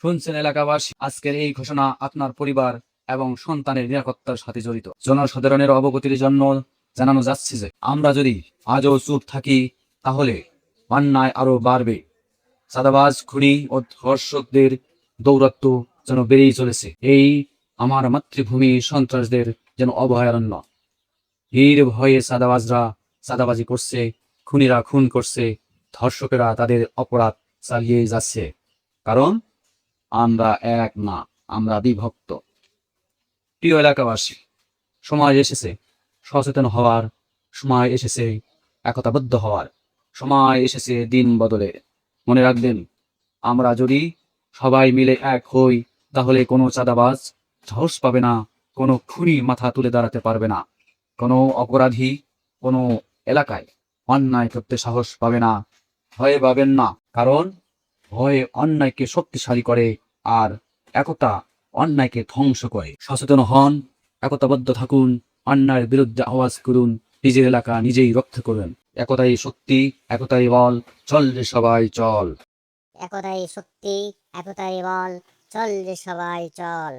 শুনছেন এলাকাবাসী, আজকের এই ঘোষণা আপনার পরিবার এবং সন্তানের নিরাপত্তার সাথে জড়িত। জনসাধারণের অবগতির জন্য জানানো যাচ্ছে যে আমরা যদি আজও চুপ থাকি তাহলে অন্যায় আরো বাড়বে। চাঁদাবাজ, খুনি ও ধর্ষকদের দৌরাত্ম্য যেন বেড়েই চলেছে। এই আমার মাতৃভূমি সন্ত্রাসদের যেন অভয়ারণ্য। এর ভয়ে চাঁদাবাজরা চাঁদাবাজি করছে, খুনিরা খুন করছে, ধর্ষকেরা তাদের অপরাধ চালিয়ে যাচ্ছে। কারণ আমরা এক না, আমরা বিভক্ত। প্রিয় এলাকাবাসী, সময় এসেছে সচেতন হওয়ার, সময় এসেছে একতাবদ্ধ হওয়ার, সময় এসেছে দিন বদলের। মনে রাখবেন, আমরা যদি সবাই মিলে এক হই তাহলে কোনো চাঁদাবাজ সাহস পাবে না, কোনো খুনি মাথা তুলে দাঁড়াতে পারবে না, কোনো অপরাধী কোনো এলাকায় অন্যায় করতে সাহস পাবে না। ভয়ে পাবেন না, কারণ ভয়ে অন্যায়কে শক্তিশালী করে আর একতা অন্যায়কে ধ্বংস করে। সচেতন হন, একতাবদ্ধ থাকুন, অন্যায়ের বিরুদ্ধে আওয়াজ করুন, নিজের এলাকা নিজেই রক্ষা করুন। একতাই শক্তি, একতাই বল, চল রে সবাই চল। একতাই শক্তি, একতাই বল, চল রে সবাই চল।